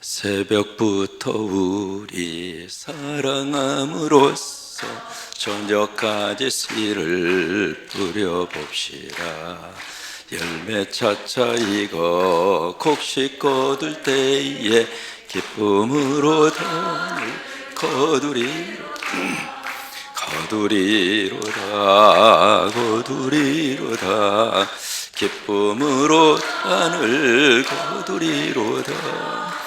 새벽부터 우리 사랑함으로써 저녁까지 씨를 뿌려봅시다. 열매 차차 익어 곡식 거둘 때에 기쁨으로 단을 거두리로다 기쁨으로 단을 거두리로다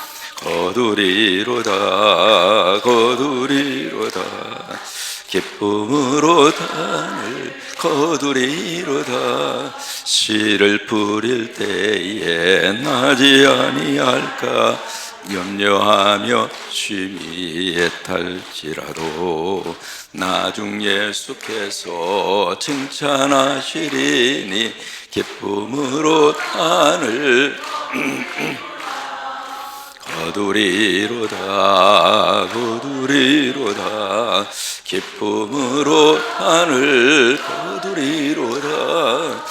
기쁨으로 단을 거두리로다. 씨를 뿌릴 때에 나지 아니할까 염려하며 쉼이 탈지라도 나중 예수께서 칭찬하시리니 기쁨으로 단을 거두리로다 기쁨으로 단을 거두리로다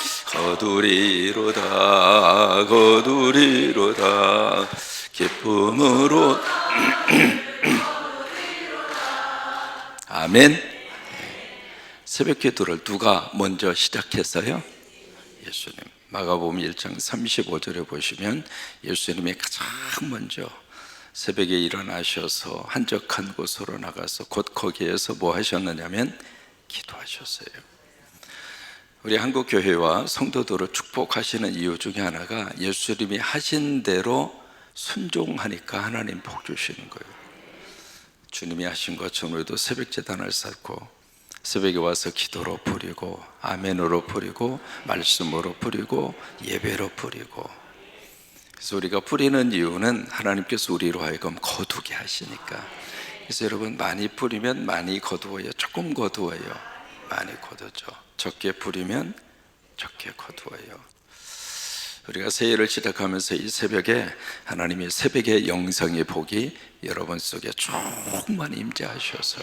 기쁨으로 아멘. 새벽 기도를 누가 먼저 시작했어요? 예수님. 마가복음 1장 35절에 보시면 예수님이 가장 먼저 새벽에 일어나셔서 한적한 곳으로 나가서 곧 거기에서 뭐 하셨느냐면 기도하셨어요. 우리 한국 교회와 성도들을 축복하시는 이유 중에 하나가 예수님이 하신 대로 순종하니까 하나님 복 주시는 거예요. 주님이 하신 것처럼 우리도 새벽 제단을 쌓고 새벽에 와서 기도로 부리고 아멘으로 부리고 말씀으로 부리고 예배로 부리고. 그래서 우리가 부리는 이유는 하나님께서 우리로 하여금 거두게 하시니까. 그래서 여러분, 많이 부리면 많이 거두어요, 조금 거두어요 많이 거두죠. 적게 부리면 적게 거두어요. 우리가 새해를 시작하면서 이 새벽에 하나님이 새벽의 영성의 복이 여러분 속에 조금만 임재하셔서,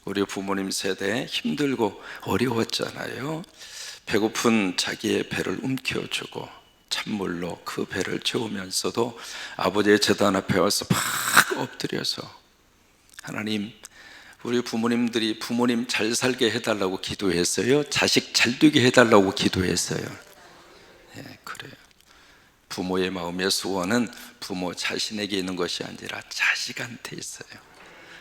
우리 부모님 세대 힘들고 어려웠잖아요. 배고픈 자기의 배를 움켜주고 찬물로 그 배를 채우면서도 아버지의 제단 앞에 와서 팍 엎드려서 하나님, 우리 부모님들이 부모님 잘 살게 해달라고 기도했어요? 자식 잘 되게 해달라고 기도했어요? 예, 그래요. 부모의 마음의 소원은 부모 자신에게 있는 것이 아니라 자식한테 있어요.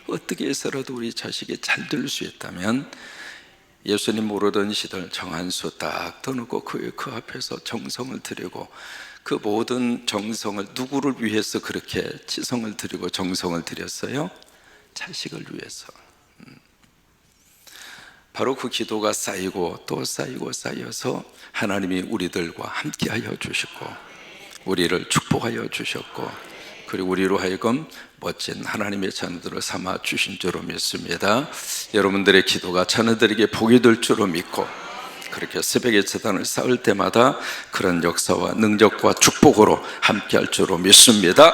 어떻게 해서라도 우리 자식이 잘 될 수 있다면, 예수님 모르던 시절 정한수 딱 떠놓고 그 앞에서 정성을 드리고, 그 모든 정성을 누구를 위해서 그렇게 지성을 드리고 정성을 드렸어요? 자식을 위해서. 바로 그 기도가 쌓이고 또 쌓이고 쌓여서 하나님이 우리들과 함께하여 주시고 우리를 축복하여 주셨고, 그리고 우리로 하여금 멋진 하나님의 자녀들을 삼아 주신 줄로 믿습니다. 여러분들의 기도가 자녀들에게 복이 될 줄로 믿고, 그렇게 새벽에 제단을 쌓을 때마다 그런 역사와 능력과 축복으로 함께할 줄로 믿습니다.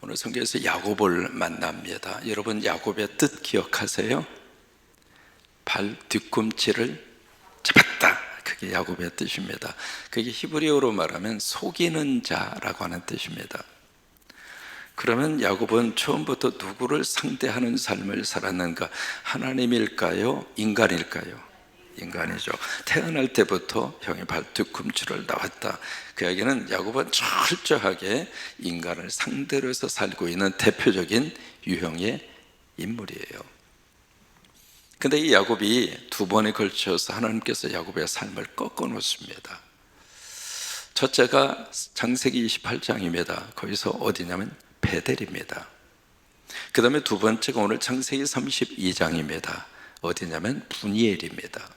오늘 성경에서 야곱을 만납니다. 여러분, 야곱의 뜻 기억하세요? 발 뒤꿈치를 잡았다, 그게 야곱의 뜻입니다. 그게 히브리어로 말하면 속이는 자라고 하는 뜻입니다. 그러면 야곱은 처음부터 누구를 상대하는 삶을 살았는가? 하나님일까요? 인간일까요? 인간이죠. 태어날 때부터 형의 발 뒤꿈치를 나왔다. 그 이야기는 야곱은 철저하게 인간을 상대로 해서 살고 있는 대표적인 유형의 인물이에요. 근데 이 야곱이 두 번에 걸쳐서 하나님께서 야곱의 삶을 꺾어 놓습니다. 첫째가 창세기 28장입니다. 거기서 어디냐면 베델입니다. 그 다음에 두 번째가 오늘 창세기 32장입니다. 어디냐면 분이엘입니다.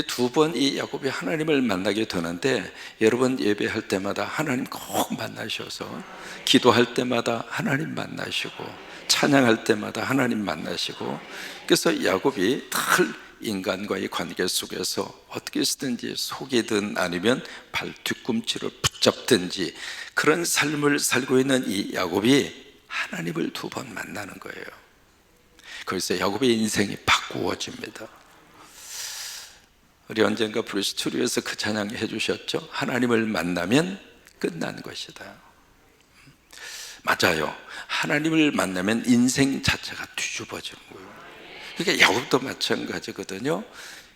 두 번 이 야곱이 하나님을 만나게 되는데, 여러분 예배할 때마다 하나님 꼭 만나셔서, 기도할 때마다 하나님 만나시고, 찬양할 때마다 하나님 만나시고, 그래서 야곱이 늘 인간과의 관계 속에서 어떻게 쓰든지 속이든 아니면 발 뒤꿈치를 붙잡든지 그런 삶을 살고 있는 이 야곱이 하나님을 두 번 만나는 거예요. 거기서 야곱의 인생이 바꾸어집니다. 우리 언젠가 브루스 스튜디오에서 그 찬양 해주셨죠? 하나님을 만나면 끝난 것이다. 맞아요. 하나님을 만나면 인생 자체가 뒤집어지는 거예요. 그러니까 야곱도 마찬가지거든요.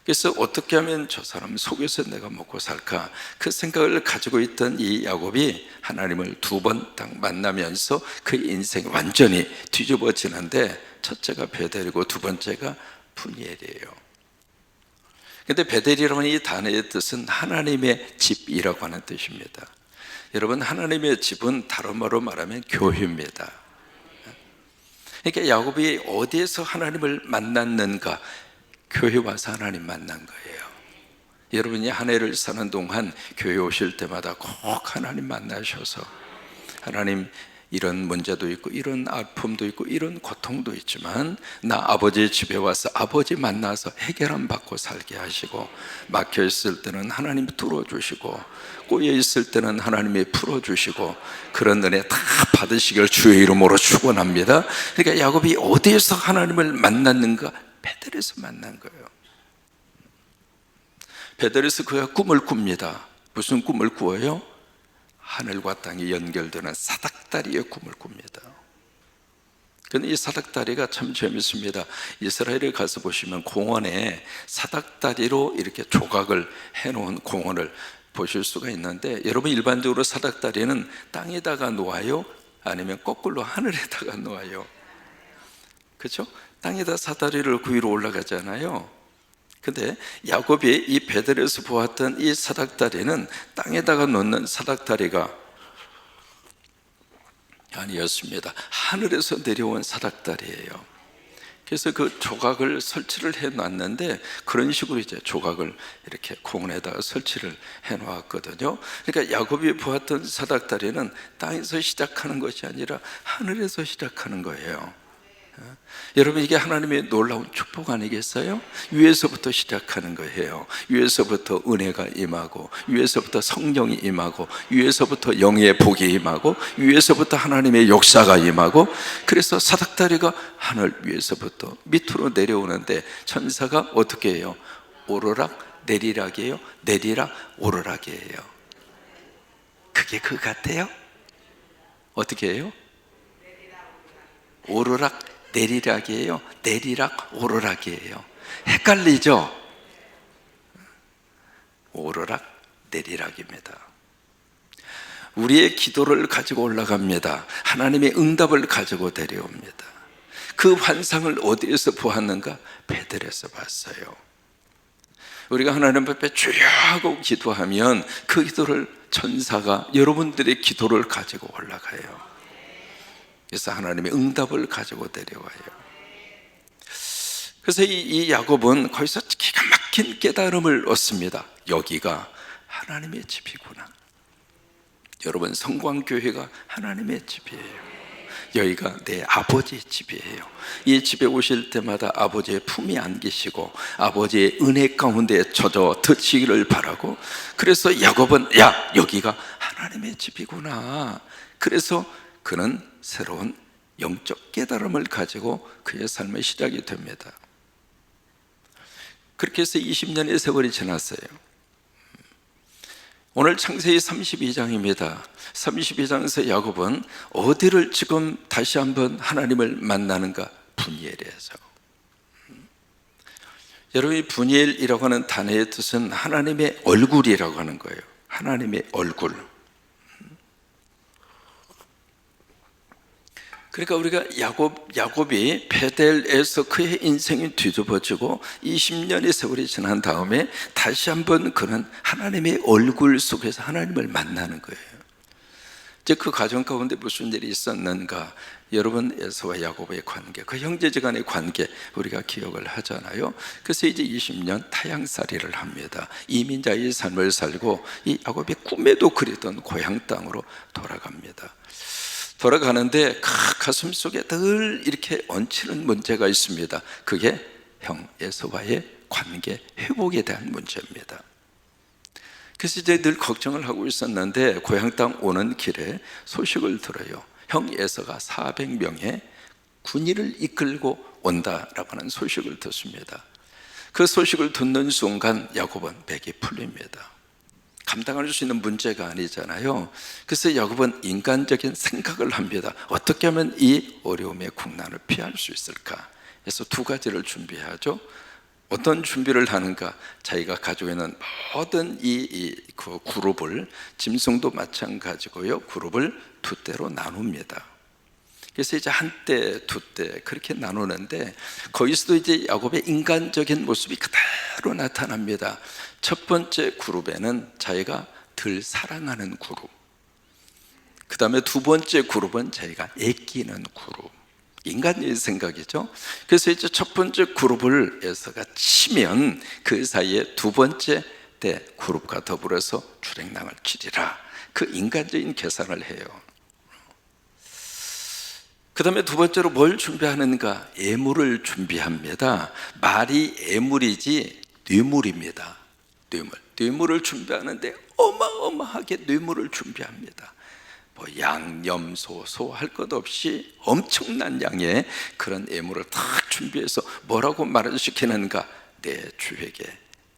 그래서 어떻게 하면 저 사람 속에서 내가 먹고 살까, 그 생각을 가지고 있던 이 야곱이 하나님을 두 번 딱 만나면서 그 인생이 완전히 뒤집어지는데, 첫째가 베델이고 두 번째가 분이엘이에요. 근데 베델이라는 이 단어의 뜻은 하나님의 집이라고 하는 뜻입니다. 여러분, 하나님의 집은 다른 말로 말하면 교회입니다. 그러니까 야곱이 어디에서 하나님을 만났는가? 교회 와서 하나님 만난 거예요. 여러분이 한 해를 사는 동안 교회 오실 때마다 꼭 하나님 만나셔서, 하나님 이런 문제도 있고 이런 아픔도 있고 이런 고통도 있지만 나 아버지 집에 와서 아버지 만나서 해결함 받고 살게 하시고, 막혀 있을 때는 하나님 뚫어주시고, 꼬여 있을 때는 하나님이 풀어주시고, 그런 은혜 다 받으시길 주의 이름으로 축원합니다. 그러니까 야곱이 어디에서 하나님을 만났는가? 베델에서 만난 거예요. 베델에서 그가 꿈을 꿉니다. 무슨 꿈을 꾸어요? 하늘과 땅이 연결되는 사닥다리의 꿈을 꿉니다. 근데 이 사닥다리가 참 재밌습니다. 이스라엘에 가서 보시면 공원에 사닥다리로 이렇게 조각을 해놓은 공원을 보실 수가 있는데, 여러분 일반적으로 사닥다리는 땅에다가 놓아요? 아니면 거꾸로 하늘에다가 놓아요? 그렇죠? 땅에다 사다리를 그 위로 올라가잖아요. 근데 야곱이 이 베델에서 보았던 이 사닥다리는 땅에다가 놓는 사닥다리가 아니었습니다. 하늘에서 내려온 사닥다리예요. 그래서 그 조각을 설치를 해 놨는데, 그런 식으로 이제 조각을 이렇게 공원에다가 설치를 해 놓았거든요. 그러니까 야곱이 보았던 사닥다리는 땅에서 시작하는 것이 아니라 하늘에서 시작하는 거예요. 여러분, 이게 하나님의 놀라운 축복 아니겠어요? 위에서부터 시작하는 거예요. 위에서부터 은혜가 임하고, 위에서부터 성령이 임하고, 위에서부터 영의 복이 임하고, 위에서부터 하나님의 역사가 임하고, 그래서 사닥다리가 하늘 위에서부터 밑으로 내려오는데 천사가 어떻게 해요? 오르락 내리락이에요? 내리락 오르락이에요. 그게 그 같아요? 어떻게 해요? 오르락 내리락이에요? 내리락 오르락이에요? 헷갈리죠? 오르락 내리락입니다. 우리의 기도를 가지고 올라갑니다. 하나님의 응답을 가지고 데려옵니다. 그 환상을 어디에서 보았는가? 베델에서 봤어요. 우리가 하나님 앞에 주여 하고 기도하면 그 기도를 천사가 여러분들의 기도를 가지고 올라가요. 그래서 하나님의 응답을 가지고 데려와요. 그래서 이 야곱은 거기서 기가 막힌 깨달음을 얻습니다. 여기가 하나님의 집이구나. 여러분, 성광교회가 하나님의 집이에요. 여기가 내 아버지의 집이에요. 이 집에 오실 때마다 아버지의 품이 안기시고 아버지의 은혜 가운데 젖어 드시기를 바라고, 그래서 야곱은 야, 여기가 하나님의 집이구나. 그래서 그는 새로운 영적 깨달음을 가지고 그의 삶의 시작이 됩니다. 그렇게 해서 20년의 세월이 지났어요. 오늘 창세기 32장입니다. 32장에서 야곱은 어디를 지금 다시 한번 하나님을 만나는가? 분이엘에서. 여러분, 이 분이엘이라고 하는 단어의 뜻은 하나님의 얼굴이라고 하는 거예요. 하나님의 얼굴. 그러니까 우리가 야곱이 베델에서 그의 인생이 뒤집어지고 20년의 세월이 지난 다음에 다시 한번 그는 하나님의 얼굴 속에서 하나님을 만나는 거예요. 이제 그 과정 가운데 무슨 일이 있었는가? 여러분, 에서와 야곱의 관계, 그 형제지간의 관계 우리가 기억을 하잖아요. 그래서 이제 20년 타향살이를 합니다. 이민자의 삶을 살고 이 야곱이 꿈에도 그리던 고향 땅으로 돌아갑니다. 돌아가는데 가슴 속에 늘 이렇게 얹히는 문제가 있습니다. 그게 형 에서와의 관계 회복에 대한 문제입니다. 그래서 이제 늘 걱정을 하고 있었는데 고향 땅 오는 길에 소식을 들어요. 형 에서가 400명의 군인을 이끌고 온다라고 하는 소식을 듣습니다. 그 소식을 듣는 순간 야곱은 맥이 풀립니다. 감당할 수 있는 문제가 아니잖아요. 그래서 야곱은 인간적인 생각을 합니다. 어떻게 하면 이 어려움의 국난을 피할 수 있을까? 그래서 두 가지를 준비하죠. 어떤 준비를 하는가? 자기가 가지고 있는 모든 그 그룹을, 짐승도 마찬가지고요, 그룹을 두 대로 나눕니다. 그래서 이제 한 대, 두 대 그렇게 나누는데, 거기서도 이제 야곱의 인간적인 모습이 그대로 나타납니다. 첫 번째 그룹에는 자기가 덜 사랑하는 그룹, 그 다음에 두 번째 그룹은 자기가 아끼는 그룹. 인간의 생각이죠. 그래서 이제 첫 번째 그룹을 에서가 치면 그 사이에 두 번째 때 그룹과 더불어서 주랭랑을 치리라, 그 인간적인 계산을 해요. 그 다음에 두 번째로 뭘 준비하는가? 예물을 준비합니다. 말이 예물이지 뇌물입니다. 뇌물을 준비하는데 어마어마하게 뇌물을 준비합니다. 뭐 양념소, 할 것 없이 엄청난 양의 그런 예물을 다 준비해서 뭐라고 말을 시키는가? 내 주에게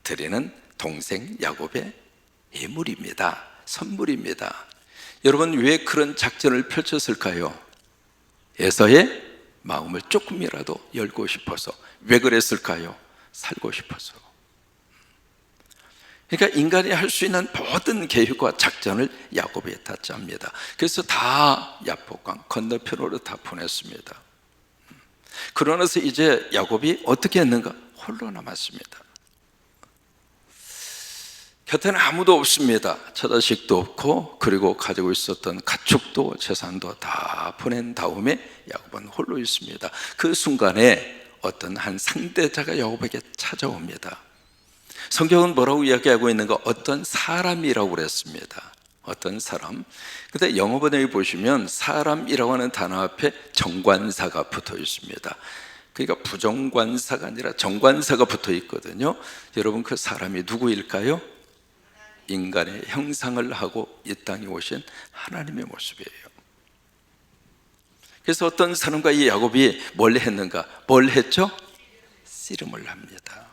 드리는 동생 야곱의 예물입니다. 선물입니다. 여러분, 왜 그런 작전을 펼쳤을까요? 에서의 마음을 조금이라도 열고 싶어서. 왜 그랬을까요? 살고 싶어서. 그러니까 인간이 할 수 있는 모든 계획과 작전을 야곱이 다 짭니다. 그래서 다 야복강 건너편으로 다 보냈습니다. 그러나서 이제 야곱이 어떻게 했는가? 홀로 남았습니다. 곁에는 아무도 없습니다. 처자식도 없고, 그리고 가지고 있었던 가축도 재산도 다 보낸 다음에 야곱은 홀로 있습니다. 그 순간에 어떤 한 상대자가 야곱에게 찾아옵니다. 성경은 뭐라고 이야기하고 있는가? 어떤 사람이라고 그랬습니다. 어떤 사람. 근데 영어 번역에 보시면 사람이라고 하는 단어 앞에 정관사가 붙어 있습니다. 그러니까 부정관사가 아니라 정관사가 붙어 있거든요. 여러분, 그 사람이 누구일까요? 인간의 형상을 하고 이 땅에 오신 하나님의 모습이에요. 그래서 어떤 사람과 이 야곱이 뭘 했는가? 뭘 했죠? 씨름을 합니다.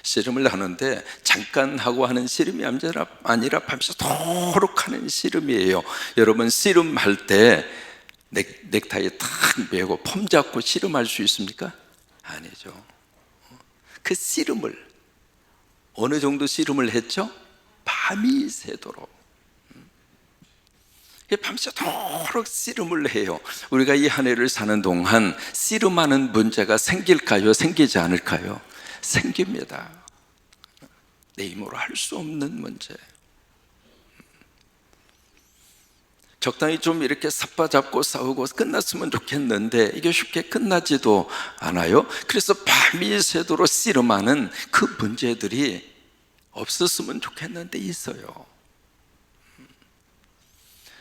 씨름을 하는데 잠깐 하고 하는 씨름이 아니라 밤새도록 하는 씨름이에요. 여러분, 씨름할 때 넥타이 탁 매고 폼 잡고 씨름할 수 있습니까? 아니죠. 그 씨름을 어느 정도 씨름을 했죠? 밤이 새도록. 밤새도록 씨름을 해요. 우리가 이 한 해를 사는 동안 씨름하는 문제가 생길까요? 생기지 않을까요? 생깁니다. 내 힘으로 할 수 없는 문제. 적당히 좀 이렇게 삿바잡고 싸우고 끝났으면 좋겠는데 이게 쉽게 끝나지도 않아요. 그래서 밤이 새도록 씨름하는 그 문제들이 없었으면 좋겠는데 있어요.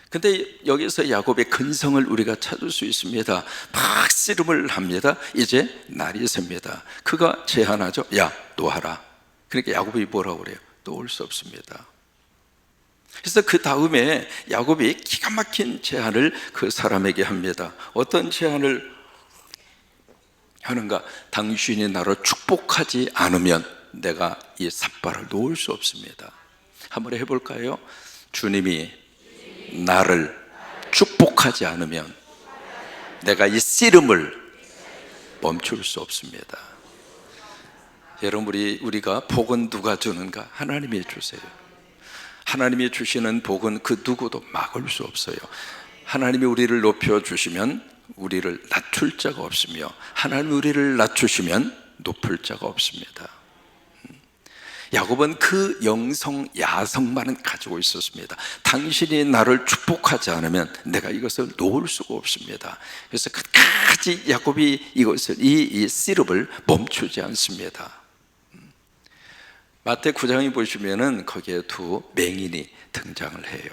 근데 여기서 야곱의 근성을 우리가 찾을 수 있습니다. 막 씨름을 합니다. 이제 날이 셉니다. 그가 제안하죠. 야, 놓아라. 그러니까 야곱이 뭐라고 그래요? 놓을 수 없습니다. 그래서 그 다음에 야곱이 기가 막힌 제안을 그 사람에게 합니다. 어떤 제안을 하는가? 당신이 나를 축복하지 않으면 내가 이 삿발을 놓을 수 없습니다. 한번 해볼까요? 주님이 나를 축복하지 않으면 내가 이 씨름을 멈출 수 없습니다. 여러분, 우리가 복은 누가 주는가? 하나님이 주세요. 하나님이 주시는 복은 그 누구도 막을 수 없어요. 하나님이 우리를 높여주시면 우리를 낮출 자가 없으며, 하나님이 우리를 낮추시면 높을 자가 없습니다. 야곱은 그 영성 야성만은 가지고 있었습니다. 당신이 나를 축복하지 않으면 내가 이것을 놓을 수가 없습니다. 그래서 끝까지 야곱이 이것을 이 씨름을 멈추지 않습니다. 마태 9장에 보시면은 거기에 두 맹인이 등장을 해요.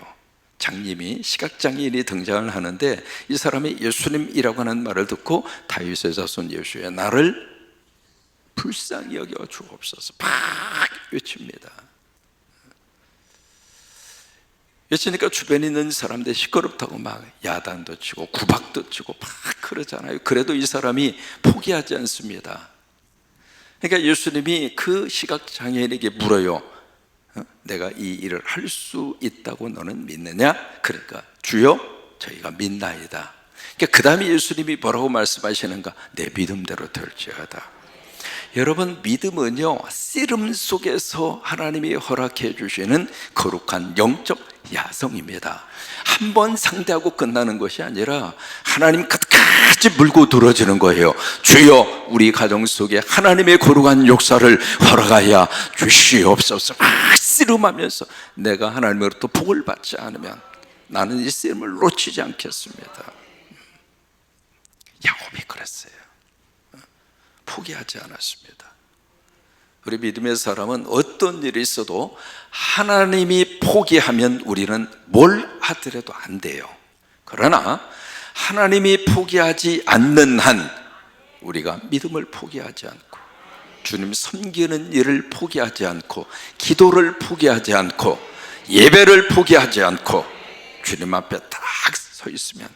장님이, 시각장애인이 등장을 하는데 이 사람이 예수님이라고 하는 말을 듣고 다윗의 자손 예수의 나를 불쌍히 여겨 주옵소서 막 외칩니다. 외치니까 주변에 있는 사람들 시끄럽다고 막 야단도 치고 구박도 치고 막 그러잖아요. 그래도 이 사람이 포기하지 않습니다. 그러니까 예수님이 그 시각장애인에게 물어요. 내가 이 일을 할 수 있다고 너는 믿느냐? 그러니까 주여 저희가 믿나이다. 그러니까 그 다음에 예수님이 뭐라고 말씀하시는가? 내 믿음대로 될지어다. 여러분, 믿음은요, 씨름 속에서 하나님이 허락해 주시는 거룩한 영적 야성입니다. 한 번 상대하고 끝나는 것이 아니라 하나님 끝까지 물고 들어지는 거예요. 주여 우리 가정 속에 하나님의 거룩한 역사를 허락하여 주시옵소서. 막 씨름하면서 내가 하나님으로부터 복을 받지 않으면 나는 이 씨름을 놓치지 않겠습니다. 야곱이 그랬어요. 포기하지 않았습니다. 우리 믿음의 사람은 어떤 일이 있어도 하나님이 포기하면 우리는 뭘 하더라도 안 돼요. 그러나 하나님이 포기하지 않는 한 우리가 믿음을 포기하지 않고 주님 섬기는 일을 포기하지 않고 기도를 포기하지 않고 예배를 포기하지 않고 주님 앞에 딱 서 있으면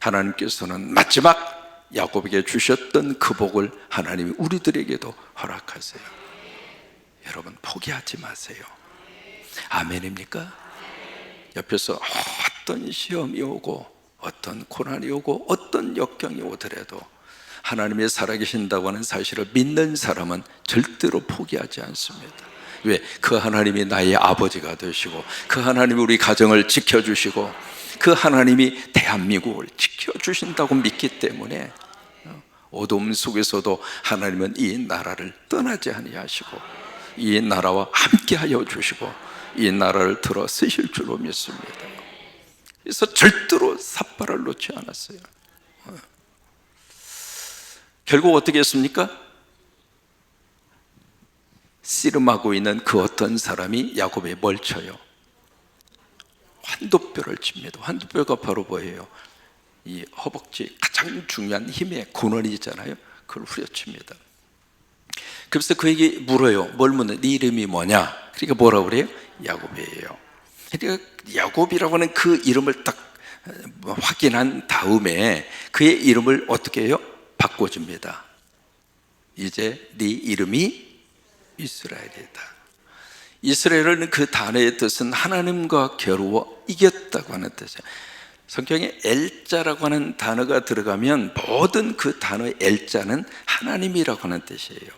하나님께서는 마지막 야곱에게 주셨던 그 복을 하나님이 우리들에게도 허락하세요. 여러분, 포기하지 마세요. 아멘입니까? 옆에서 어떤 시험이 오고 어떤 고난이 오고 어떤 역경이 오더라도 하나님의 살아계신다고 하는 사실을 믿는 사람은 절대로 포기하지 않습니다. 왜? 그 하나님이 나의 아버지가 되시고 그 하나님이 우리 가정을 지켜주시고 그 하나님이 대한민국을 지켜주신다고 믿기 때문에 어둠 속에서도 하나님은 이 나라를 떠나지 아니하시고 이 나라와 함께하여 주시고 이 나라를 들어 쓰실 줄로 믿습니다. 그래서 절대로 삿발을 놓지 않았어요. 결국 어떻게 했습니까? 씨름하고 있는 그 어떤 사람이 야곱에 멀쳐요. 환도뼈를 칩니다. 환도뼈가 바로 뭐예요? 이 허벅지 가장 중요한 힘의 근원이잖아요. 그걸 후려칩니다. 그래서 그에게 물어요. 뭘 묻는? 네 이름이 뭐냐? 그러니까 뭐라고 그래요? 야곱이에요. 그러니까 야곱이라고 하는 그 이름을 딱 확인한 다음에 그의 이름을 어떻게 해요? 바꿔줍니다. 이제 네 이름이 이스라엘이다. 이스라엘은 그 단어의 뜻은 하나님과 겨루어 이겼다고 하는 뜻이에요. 성경에 엘자라고 하는 단어가 들어가면 모든 그 단어의 엘자는 하나님이라고 하는 뜻이에요.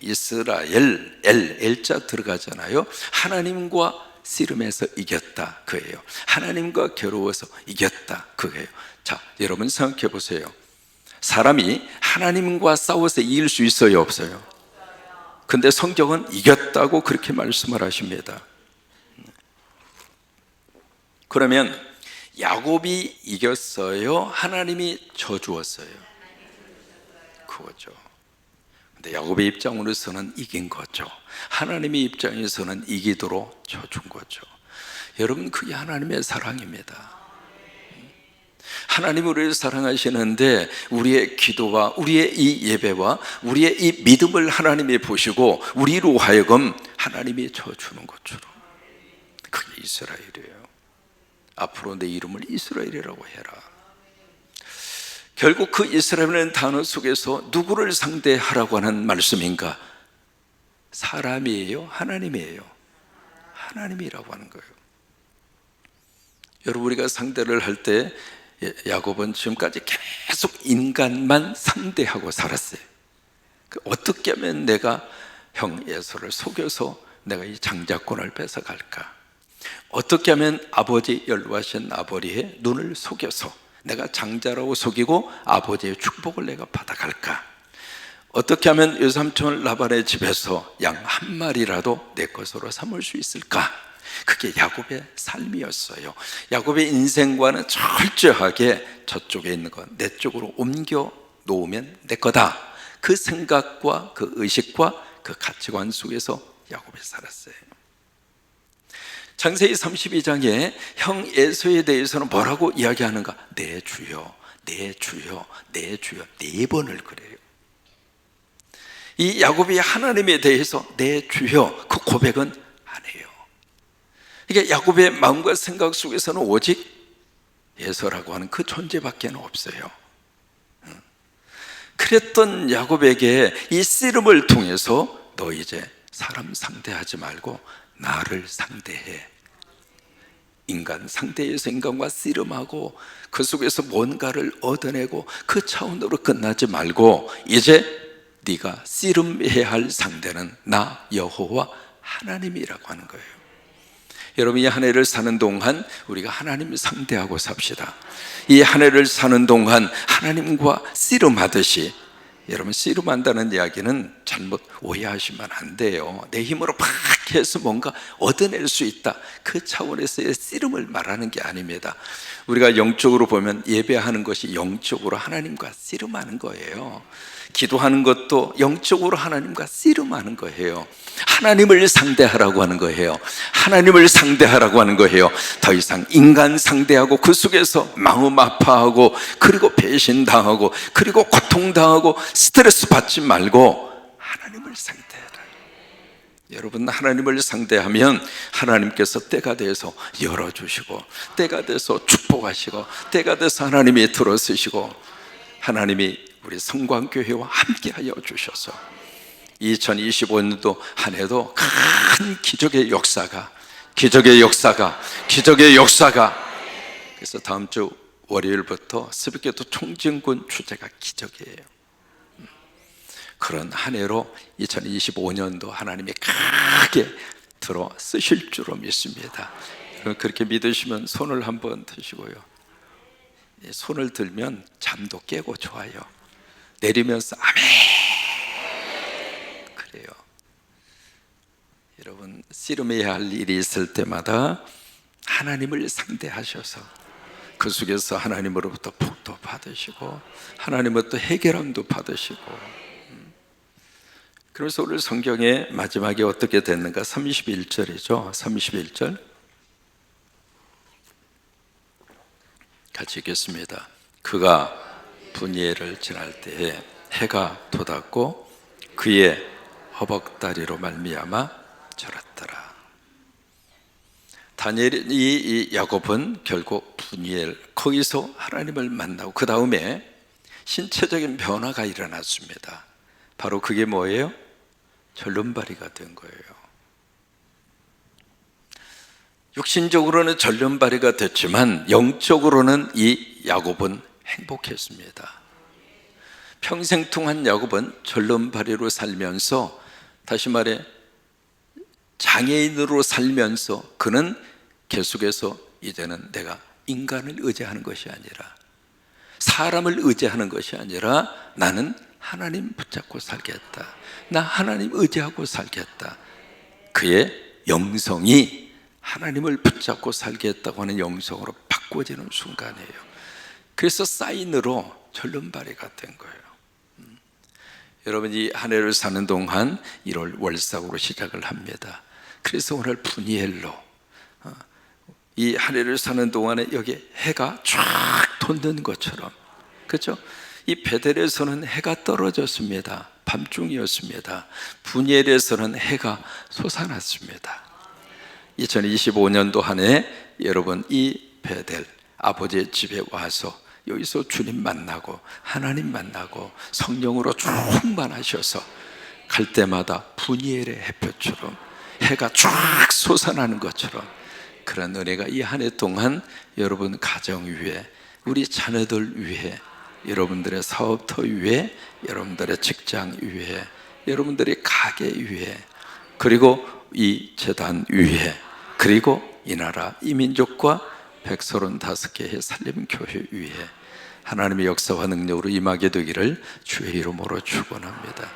이스라엘, 엘자 들어가잖아요. 하나님과 씨름해서 이겼다 그예요. 하나님과 겨루어서 이겼다 그예요. 자, 여러분 생각해 보세요. 사람이 하나님과 싸워서 이길 수 있어요, 없어요? 근데 성경은 이겼다고 그렇게 말씀을 하십니다. 그러면 야곱이 이겼어요? 하나님이 져주었어요? 그거죠. 근데 야곱의 입장으로서는 이긴 거죠. 하나님의 입장에서는 이기도록 져준 거죠. 여러분, 그게 하나님의 사랑입니다. 하나님이 우리를 사랑하시는데 우리의 기도와 우리의 이 예배와 우리의 이 믿음을 하나님이 보시고 우리로 하여금 하나님이 져주는 것처럼, 그게 이스라엘이에요. 앞으로 내 이름을 이스라엘이라고 해라. 결국 그 이스라엘이라는 단어 속에서 누구를 상대하라고 하는 말씀인가? 사람이에요? 하나님이에요? 하나님이라고 하는 거예요. 여러분, 우리가 상대를 할 때 야곱은 지금까지 계속 인간만 상대하고 살았어요. 어떻게 하면 내가 형 에서를 속여서 내가 이 장자권을 뺏어갈까? 어떻게 하면 아버지 연로하신 아버지의 눈을 속여서 내가 장자라고 속이고 아버지의 축복을 내가 받아갈까? 어떻게 하면 외삼촌 라반의 집에서 양 한 마리라도 내 것으로 삼을 수 있을까? 그게 야곱의 삶이었어요. 야곱의 인생과는 철저하게 저쪽에 있는 것 내 쪽으로 옮겨 놓으면 내 거다. 그 생각과 그 의식과 그 가치관 속에서 야곱이 살았어요. 창세기 32장에 형 에서에 대해서는 뭐라고 이야기하는가? 내 주여, 내 주여, 내 주여 4번을 그래요. 이 야곱이 하나님에 대해서 내 주여 그 고백은 안 해요. 그러니까 야곱의 마음과 생각 속에서는 오직 에서라고 하는 그 존재밖에 없어요. 그랬던 야곱에게 이 씨름을 통해서 너 이제 사람 상대하지 말고 나를 상대해. 인간 상대에서 인간과 씨름하고 그 속에서 뭔가를 얻어내고 그 차원으로 끝나지 말고 이제 네가 씨름해야 할 상대는 나 여호와 하나님이라고 하는 거예요. 여러분, 이 한 해를 사는 동안 우리가 하나님 상대하고 삽시다. 이 한 해를 사는 동안 하나님과 씨름하듯이, 여러분, 씨름한다는 이야기는 잘못 오해하시면 안 돼요. 내 힘으로 팍 해서 뭔가 얻어낼 수 있다, 그 차원에서의 씨름을 말하는 게 아닙니다. 우리가 영적으로 보면 예배하는 것이 영적으로 하나님과 씨름하는 거예요. 기도하는 것도 영적으로 하나님과 씨름하는 거예요. 하나님을 상대하라고 하는 거예요. 하나님을 상대하라고 하는 거예요. 더 이상 인간 상대하고 그 속에서 마음 아파하고 그리고 배신당하고 그리고 고통당하고 스트레스 받지 말고 하나님을 상대하라. 여러분, 하나님을 상대하면 하나님께서 때가 돼서 열어주시고, 때가 돼서 축복하시고, 때가 돼서 하나님이 들어쓰시고, 하나님이 우리 성광교회와 함께하여 주셔서 2025년도 한 해도 큰 기적의 역사가 그래서 다음 주 월요일부터 새벽기도 총진군 주제가 기적이에요. 그런 한 해로 2025년도 하나님이 크게 들어 쓰실 줄로 믿습니다. 그렇게 믿으시면 손을 한번 드시고요. 손을 들면 잠도 깨고 좋아요. 내리면서 아멘. 그래요. 여러분, 씨름해야 할 일이 있을 때마다 하나님을 상대하셔서 그 속에서 하나님으로부터 복도 받으시고 하나님으로부터 해결함도 받으시고. 그래서 오늘 성경의 마지막에 어떻게 됐는가? 31절이죠. 31절 같이 읽겠습니다. 그가 분이엘을 지날 때에 해가 돋았고 그의 허벅다리로 말미암아 절었더라. 이 야곱은 결국 분이엘, 거기서 하나님을 만나고 그 다음에 신체적인 변화가 일어났습니다. 바로 그게 뭐예요? 절름발이가 된 거예요. 육신적으로는 절름발이가 됐지만 영적으로는 이 야곱은 행복했습니다. 평생 동안 야곱은 절름발이로 살면서, 다시 말해 장애인으로 살면서 그는 계속해서 이제는 내가 인간을 의지하는 것이 아니라, 사람을 의지하는 것이 아니라 나는 하나님 붙잡고 살겠다, 나 하나님 의지하고 살겠다. 그의 영성이 하나님을 붙잡고 살겠다고 하는 영성으로 바꿔지는 순간이에요. 그래서 사인으로 절름발이가 된 거예요. 여러분, 이 한 해를 사는 동안 1월 월삭으로 시작을 합니다. 그래서 오늘 분이엘로 이 한 해를 사는 동안에 여기 해가 쫙 돋는 것처럼, 그렇죠? 이 베델에서는 해가 떨어졌습니다. 밤중이었습니다. 분이엘에서는 해가 솟아났습니다. 2025년도 한 해 여러분, 이 베델 아버지의 집에 와서 여기서 주님 만나고 하나님 만나고 성령으로 충만하셔서 갈 때마다 분이엘의 햇볕처럼 해가 쫙 솟아나는 것처럼 그런 은혜가 이 한 해 동안 여러분 가정 위에, 우리 자녀들 위에, 여러분들의 사업터 위에, 여러분들의 직장 위에, 여러분들의 가게 위에, 그리고 이 재단 위에, 그리고 이 나라 이 민족과 135개의 산림교회 위에 하나님의 역사와 능력으로 임하게 되기를 주의 이름으로 축원합니다.